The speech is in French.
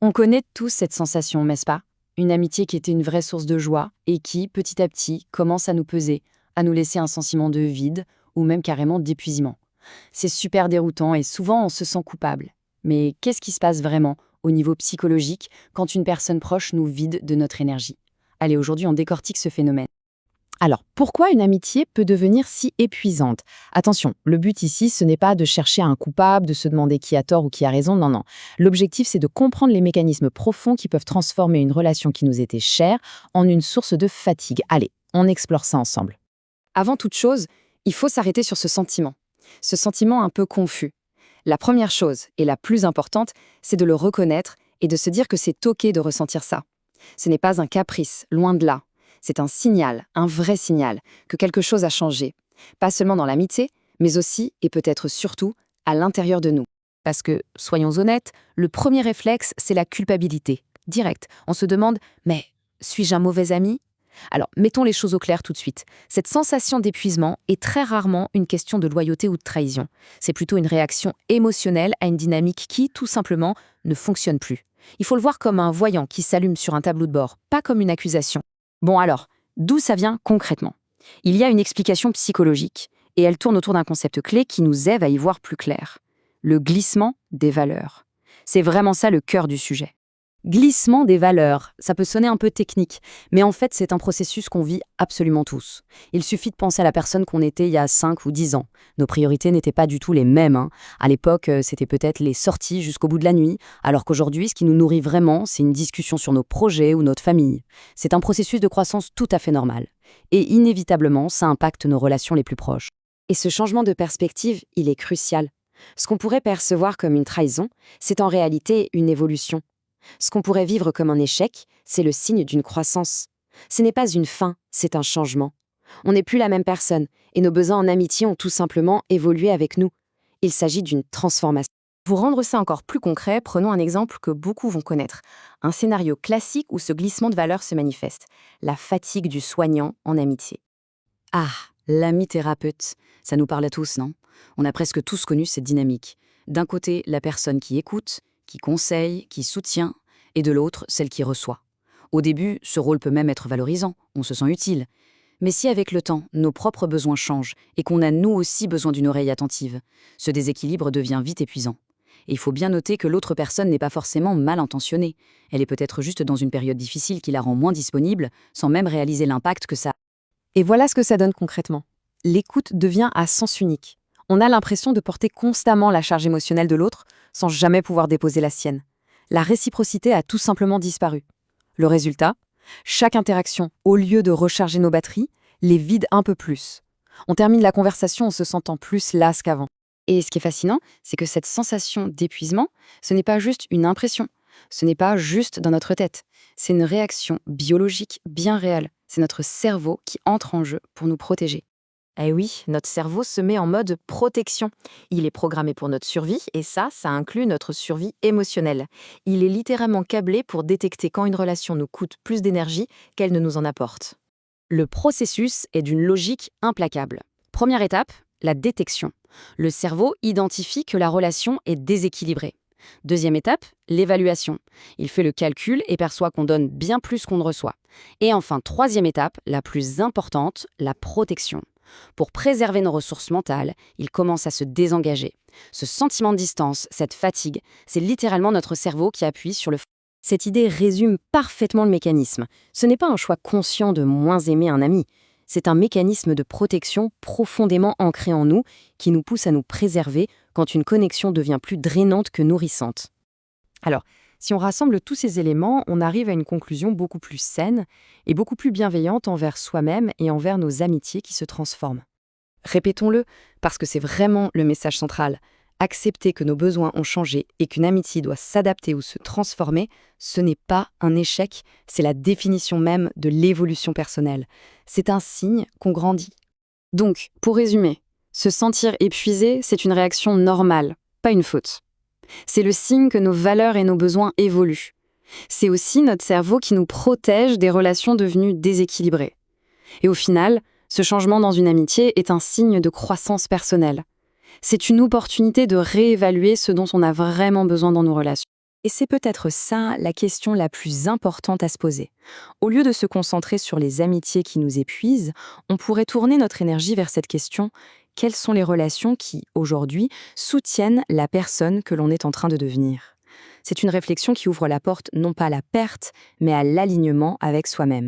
On connaît tous cette sensation, n'est-ce pas? Une amitié qui était une vraie source de joie et qui, petit à petit, commence à nous peser, à nous laisser un sentiment de vide ou même carrément d'épuisement. C'est super déroutant et souvent on se sent coupable. Mais qu'est-ce qui se passe vraiment au niveau psychologique quand une personne proche nous vide de notre énergie? Allez, aujourd'hui on décortique ce phénomène. Alors, pourquoi une amitié peut devenir si épuisante? Attention, le but ici, ce n'est pas de chercher un coupable, de se demander qui a tort ou qui a raison, non, non. L'objectif, c'est de comprendre les mécanismes profonds qui peuvent transformer une relation qui nous était chère en une source de fatigue. Allez, on explore ça ensemble. Avant toute chose, il faut s'arrêter sur ce sentiment un peu confus. La première chose, et la plus importante, c'est de le reconnaître et de se dire que c'est OK de ressentir ça. Ce n'est pas un caprice, loin de là. C'est un signal, un vrai signal, que quelque chose a changé. Pas seulement dans l'amitié, mais aussi, et peut-être surtout, à l'intérieur de nous. Parce que, soyons honnêtes, le premier réflexe, c'est la culpabilité. Direct. On se demande, mais suis-je un mauvais ami? Alors, mettons les choses au clair tout de suite. Cette sensation d'épuisement est très rarement une question de loyauté ou de trahison. C'est plutôt une réaction émotionnelle à une dynamique qui, tout simplement, ne fonctionne plus. Il faut le voir comme un voyant qui s'allume sur un tableau de bord, pas comme une accusation. Bon alors, d'où ça vient concrètement? Il y a une explication psychologique, et elle tourne autour d'un concept clé qui nous aide à y voir plus clair. Le glissement des valeurs. C'est vraiment ça le cœur du sujet. Glissement des valeurs, ça peut sonner un peu technique, mais en fait c'est un processus qu'on vit absolument tous. Il suffit de penser à la personne qu'on était il y a 5 ou 10 ans. Nos priorités n'étaient pas du tout les mêmes, hein. À l'époque, c'était peut-être les sorties jusqu'au bout de la nuit, alors qu'aujourd'hui, ce qui nous nourrit vraiment, c'est une discussion sur nos projets ou notre famille. C'est un processus de croissance tout à fait normal. Et inévitablement, ça impacte nos relations les plus proches. Et ce changement de perspective, il est crucial. Ce qu'on pourrait percevoir comme une trahison, c'est en réalité une évolution. Ce qu'on pourrait vivre comme un échec, c'est le signe d'une croissance. Ce n'est pas une fin, c'est un changement. On n'est plus la même personne, et nos besoins en amitié ont tout simplement évolué avec nous. Il s'agit d'une transformation. Pour rendre ça encore plus concret, prenons un exemple que beaucoup vont connaître. Un scénario classique où ce glissement de valeur se manifeste. La fatigue du soignant en amitié. Ah, l'ami thérapeute. Ça nous parle à tous, non? On a presque tous connu cette dynamique. D'un côté, la personne qui écoute, qui conseille, qui soutient, et de l'autre, celle qui reçoit. Au début, ce rôle peut même être valorisant, on se sent utile. Mais si avec le temps, nos propres besoins changent et qu'on a nous aussi besoin d'une oreille attentive, ce déséquilibre devient vite épuisant. Et il faut bien noter que l'autre personne n'est pas forcément mal intentionnée. Elle est peut-être juste dans une période difficile qui la rend moins disponible, sans même réaliser l'impact que ça a. Et voilà ce que ça donne concrètement. L'écoute devient à sens unique. On a l'impression de porter constamment la charge émotionnelle de l'autre, sans jamais pouvoir déposer la sienne. La réciprocité a tout simplement disparu. Le résultat? Chaque interaction, au lieu de recharger nos batteries, les vide un peu plus. On termine la conversation en se sentant plus las qu'avant. Et ce qui est fascinant, c'est que cette sensation d'épuisement, ce n'est pas juste une impression. Ce n'est pas juste dans notre tête. C'est une réaction biologique bien réelle. C'est notre cerveau qui entre en jeu pour nous protéger. Eh oui, notre cerveau se met en mode protection. Il est programmé pour notre survie, et ça inclut notre survie émotionnelle. Il est littéralement câblé pour détecter quand une relation nous coûte plus d'énergie qu'elle ne nous en apporte. Le processus est d'une logique implacable. Première étape, la détection. Le cerveau identifie que la relation est déséquilibrée. Deuxième étape, l'évaluation. Il fait le calcul et perçoit qu'on donne bien plus qu'on ne reçoit. Et enfin, troisième étape, la plus importante, la protection. Pour préserver nos ressources mentales, il commence à se désengager. Ce sentiment de distance, cette fatigue, c'est littéralement notre cerveau qui appuie sur le. Cette idée résume parfaitement le mécanisme. Ce n'est pas un choix conscient de moins aimer un ami. C'est un mécanisme de protection profondément ancré en nous qui nous pousse à nous préserver quand une connexion devient plus drainante que nourrissante. Alors, si on rassemble tous ces éléments, on arrive à une conclusion beaucoup plus saine et beaucoup plus bienveillante envers soi-même et envers nos amitiés qui se transforment. Répétons-le, parce que c'est vraiment le message central. Accepter que nos besoins ont changé et qu'une amitié doit s'adapter ou se transformer, ce n'est pas un échec, c'est la définition même de l'évolution personnelle. C'est un signe qu'on grandit. Donc, pour résumer, se sentir épuisé, c'est une réaction normale, pas une faute. C'est le signe que nos valeurs et nos besoins évoluent. C'est aussi notre cerveau qui nous protège des relations devenues déséquilibrées. Et au final, ce changement dans une amitié est un signe de croissance personnelle. C'est une opportunité de réévaluer ce dont on a vraiment besoin dans nos relations. Et c'est peut-être ça la question la plus importante à se poser. Au lieu de se concentrer sur les amitiés qui nous épuisent, on pourrait tourner notre énergie vers cette question: quelles sont les relations qui, aujourd'hui, soutiennent la personne que l'on est en train de devenir? C'est une réflexion qui ouvre la porte non pas à la perte, mais à l'alignement avec soi-même.